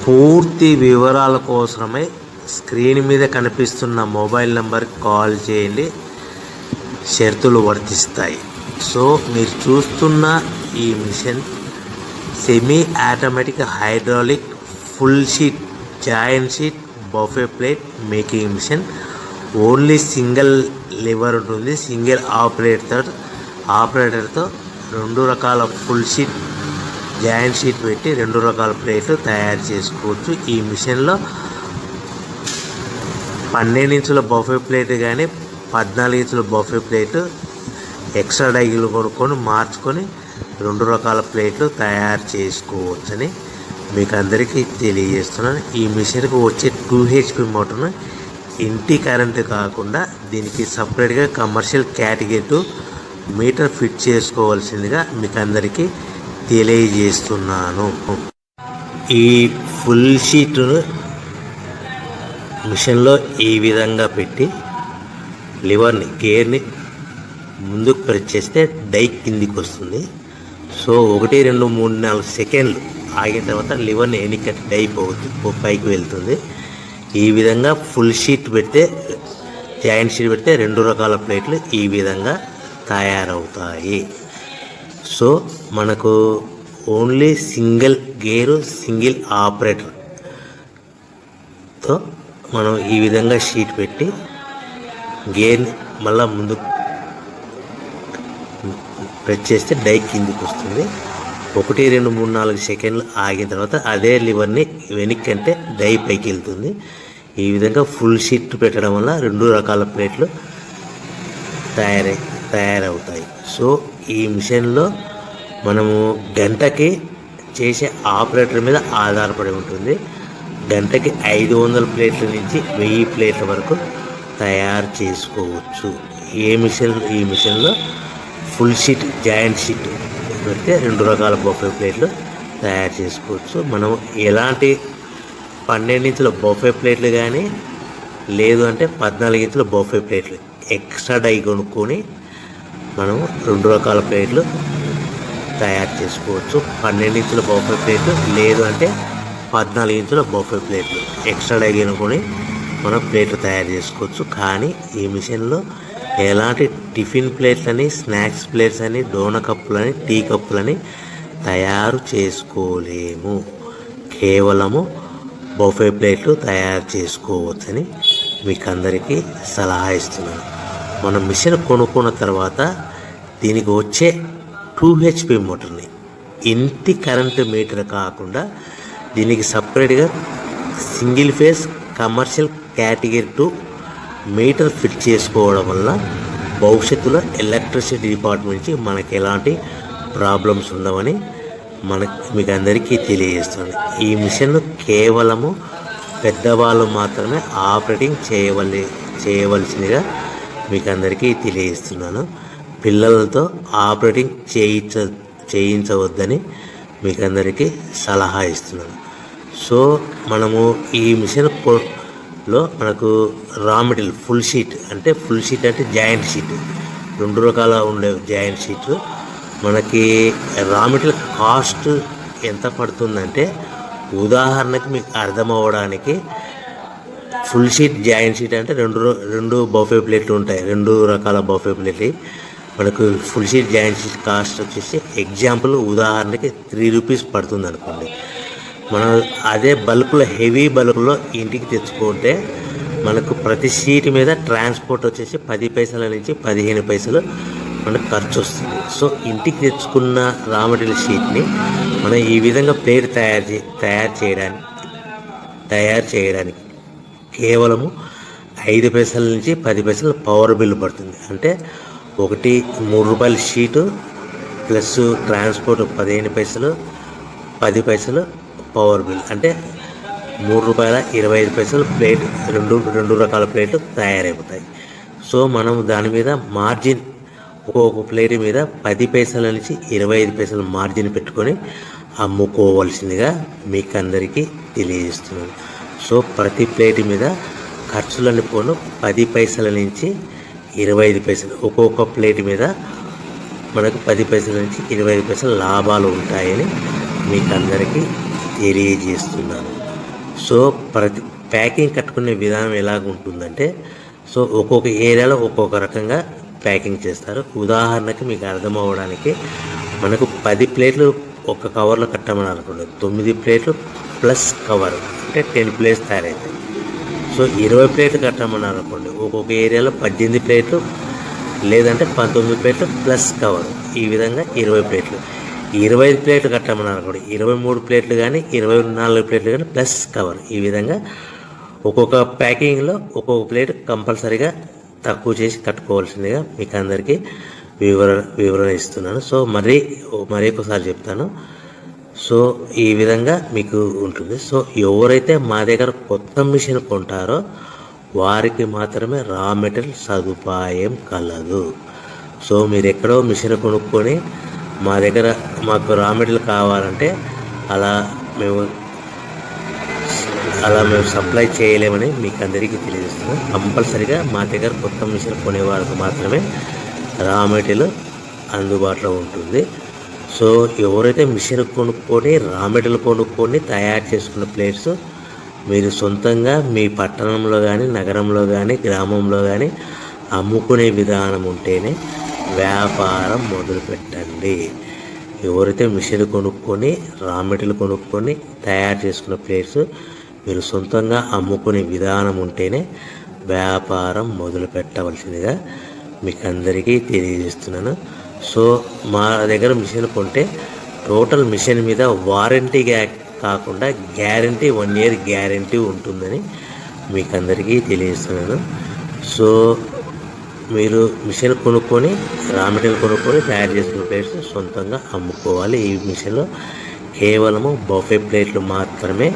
పూర్తి వివరాల కోసమై స్క్రీన్ మీద కనిపిస్తున్న మొబైల్ నెంబర్కి కాల్ చేయండి, షరతులు వర్తిస్తాయి. సో మీరు చూస్తున్న ఈ machine semi automatic hydraulic full sheet joint sheet buffet plate making machine. Only single lever ఉంటుంది. సింగిల్ ఆపరేటర్తో 2 రకాల ఫుల్ షీట్ జాయింట్ షీట్ పెట్టి 2 రకాల ప్లేట్లు తయారు చేసుకోవచ్చు. ఈ మిషన్లో 12 ఇంచుల బఫే ప్లేట్ కానీ 14 ఇంచుల బఫే ప్లేట్ ఎక్స్ట్రా డైలు కొనుక్కొని మార్చుకొని 2 రకాల ప్లేట్లు తయారు చేసుకోవచ్చని మీకు అందరికీ తెలియజేస్తున్నాను. ఈ మిషన్కి వచ్చే 2 HP మోటార్ను ఇంటి కరెంటు కాకుండా దీనికి సపరేట్గా కమర్షియల్ కేటగిరీ 2 మీటర్ ఫిట్ చేసుకోవాల్సిందిగా మీకు అందరికీ తెలియజేస్తున్నాను. ఈ ఫుల్ షీట్ను మిషన్లో ఈ విధంగా పెట్టి లివర్ని గేర్ని ముందుకు ప్రెస్ చేస్తే డై కిందికి వస్తుంది. సో 1 2 3 4 సెకండ్లు ఆగిన తర్వాత లివర్ని ఎన్నికట్టి డై పైకి వెళ్తుంది. ఈ విధంగా ఫుల్ షీట్ పెడితే జాయింట్ షీట్ పెడితే 2 రకాల ప్లేట్లు ఈ విధంగా తయారవుతాయి. సో మనకు ఓన్లీ సింగిల్ గేరు సింగిల్ ఆపరేటర్తో మనం ఈ విధంగా షీట్ పెట్టి గేర్ని మళ్ళీ ముందు ప్రెస్ చేస్తే డై కిందికి వస్తుంది. 1 2 3 4 సెకండ్లు ఆగిన తర్వాత అదే లివర్ని వెనక్కి అంటే డై పైకి వెళ్తుంది. ఈ విధంగా ఫుల్ షీట్ పెట్టడం వల్ల 2 రకాల ప్లేట్లు తయారవుతాయి. సో ఈ మిషన్లో మనము గంటకి చేసే ఆపరేటర్ మీద ఆధారపడి ఉంటుంది. గంటకి 500 ప్లేట్ల నుంచి 1000 ప్లేట్ల వరకు తయారు చేసుకోవచ్చు. ఈ మిషన్లో ఫుల్ షీట్ జాయింట్ షీట్ పెడితే 2 రకాల బఫే ప్లేట్లు తయారు చేసుకోవచ్చు. మనం ఎలాంటి 12 ఇంచుల బఫే ప్లేట్లు కానీ లేదు అంటే 14 ఇంచుల బఫే ప్లేట్లు ఎక్స్ట్రా డై కొనుక్కొని మనం 2 రకాల ప్లేట్లు తయారు చేసుకోవచ్చు. 12 ఇంచుల బఫే ప్లేట్లు లేదు అంటే 14 ఇంచుల బఫే ప్లేట్లు ఎక్స్ట్రా డై కొనుక్కొని మనం ప్లేట్లు తయారు చేసుకోవచ్చు. కానీ ఈ మిషన్లో ఎలాంటి టిఫిన్ ప్లేట్లని స్నాక్స్ ప్లేట్స్ అని డోనా కప్పులని టీ కప్పులని తయారు చేసుకోలేము. కేవలము బఫే ప్లేట్లు తయారు చేసుకోవచ్చని మీకు అందరికీ సలహా ఇస్తున్నాను. మనం మిషన్ కొనుక్కున్న తర్వాత దీనికి వచ్చే 2 HP మోటార్ని ఇంటి కరెంటు మీటర్ కాకుండా దీనికి సపరేట్గా single phase commercial category 2 metre fit చేసుకోవడం వల్ల భవిష్యత్తులో ఎలక్ట్రిసిటీ డిపార్ట్మెంట్ నుంచి మనకి ఎలాంటి ప్రాబ్లమ్స్ ఉండవని మీకు అందరికీ తెలియజేస్తున్నాను. ఈ మిషన్ కేవలము పెద్దవాళ్ళు మాత్రమే ఆపరేటింగ్ చేయవలసిందిగా మీకు అందరికీ తెలియజేస్తున్నాను. పిల్లలతో ఆపరేటింగ్ చేయించవద్దని మీకు అందరికీ సలహా ఇస్తున్నాను. సో మనము ఈ మిషన్లో మనకు రా మెటీరియల్ ఫుల్ షీట్ అంటే జాయింట్ షీట్ 2 రకాల ఉండే జాయింట్ షీట్ మనకి రా మెటీరియల్ కాస్ట్ ఎంత పడుతుందంటే ఉదాహరణకి మీకు అర్థం అవ్వడానికి ఫుల్ షీట్ జాయింట్ షీట్ అంటే 2 బఫే ప్లేట్లు ఉంటాయి. 2 రకాల బఫే ప్లేట్లు మనకు full sheet joint sheet cost వచ్చేసి ఎగ్జాంపుల్ ఉదాహరణకి 3 రూపీస్ పడుతుంది అనుకోండి. మనం అదే బల్క్లో హెవీ బల్క్లో ఇంటికి తెచ్చుకుంటే మనకు ప్రతి షీట్ మీద ట్రాన్స్పోర్ట్ వచ్చేసి 10 పైసల నుంచి 15 పైసలు మనకు ఖర్చు వస్తుంది. సో ఇంటికి తెచ్చుకున్న రా మెటీరియల్ షీట్ని మనం ఈ విధంగా ప్లేట్ తయారు చేయడానికి కేవలము 5 పైసల నుంచి 10 పైసలు పవర్ బిల్ పడుతుంది. అంటే 3 రూపాయల షీటు ప్లస్ ట్రాన్స్పోర్ట్ 15 పైసలు 10 పైసలు పవర్ బిల్ అంటే 3 రూపాయల 25 పైసలు ప్లేట్ 2 రకాల ప్లేట్లు తయారైపోతాయి. సో మనం దాని మీద మార్జిన్ ఒక్కొక్క ప్లేట్ మీద 10 పైసల నుంచి 25 పైసలు మార్జిన్ పెట్టుకొని అమ్ముకోవాల్సిందిగా మీకు అందరికీ తెలియజేస్తున్నాను. సో ప్రతి ప్లేట్ మీద ఖర్చులన్నీ పోను 10 పైసల నుంచి 25 పైసలు ఒక్కొక్క ప్లేట్ మీద మనకు 10 పైసల నుంచి 25 పైసలు లాభాలు ఉంటాయని మీకు అందరికీ తెలియజేస్తున్నాను. సో ప్రతి ప్యాకింగ్ కట్టుకునే విధానం ఎలాగ ఉంటుందంటే, సో ఒక్కొక్క ఏరియాలో ఒక్కొక్క రకంగా ప్యాకింగ్ చేస్తారు. ఉదాహరణకి మీకు అర్థం అవ్వడానికి, మనకు 10 ప్లేట్లు ఒక కవర్లో కట్టమని అనుకోండి, 9 ప్లేట్లు ప్లస్ కవర్ అంటే 10 ప్లేట్స్ తయారవుతాయి. సో 20 ప్లేట్లు కట్టమన్నారు అనుకోండి, ఒక్కొక్క ఏరియాలో 18 ప్లేట్లు లేదంటే 19 ప్లేట్లు ప్లస్ కవర్, ఈ విధంగా 20 ప్లేట్లు. 25 ప్లేట్లు కట్టమన్నారు అనుకోండి, 23 ప్లేట్లు కానీ 24 ప్లేట్లు కానీ ప్లస్ కవర్, ఈ విధంగా ఒక్కొక్క ప్యాకింగ్లో ఒక్కొక్క ప్లేట్ కంపల్సరీగా తక్కువ చేసి కట్టుకోవాల్సిందిగా మీకు అందరికీ వివరణ ఇస్తున్నాను. సో మరీ ఒకసారి చెప్తాను. సో ఈ విధంగా మీకు ఉంటుంది. సో ఎవరైతే మా దగ్గర కొత్త మిషన్ కొంటారో వారికి మాత్రమే రా మెటీరియల్ సదుపాయం కలదు. సో మీరు ఎక్కడో మిషన్ కొనుక్కొని మా దగ్గర మాకు రా మెటీరియల్ కావాలంటే అలా మేము సప్లై చేయలేమని మీకు అందరికీ తెలియజేస్తున్నాం. కంపల్సరీగా మా దగ్గర కొత్త మిషన్ కొనేవారికి మాత్రమే రా మెటీరియల్ అందుబాటులో ఉంటుంది. సో ఎవరైతే మిషన్ కొనుక్కొని రా మెటీరియల్ కొనుక్కొని తయారు చేసుకున్న ప్లేట్స్ మీరు సొంతంగా మీ పట్టణంలో కానీ నగరంలో కానీ గ్రామంలో కానీ అమ్ముకునే విధానం ఉంటేనే వ్యాపారం మొదలుపెట్టండి. ఎవరైతే మిషన్ కొనుక్కొని రా మెటీరియల్ కొనుక్కొని తయారు చేసుకున్న ప్లేట్స్ మీరు సొంతంగా అమ్ముకునే విధానం ఉంటేనే వ్యాపారం మొదలు పెట్టవలసిందిగా మీకు అందరికీ తెలియజేస్తున్నాను. సో మా దగ్గర మిషన్ కొంటే టోటల్ మిషన్ మీద వారంటీగా కాకుండా గ్యారంటీ 1 year గ్యారంటీ ఉంటుందని మీకు అందరికీ తెలియజేస్తున్నాను. సో మీరు మిషన్ కొనుక్కొని రా మెటీరియల్ కొనుక్కొని తయారు చేసుకున్న ప్లేట్స్ సొంతంగా అమ్ముకోవాలి. ఈ మిషన్లో కేవలము బఫే ప్లేట్లు మాత్రమే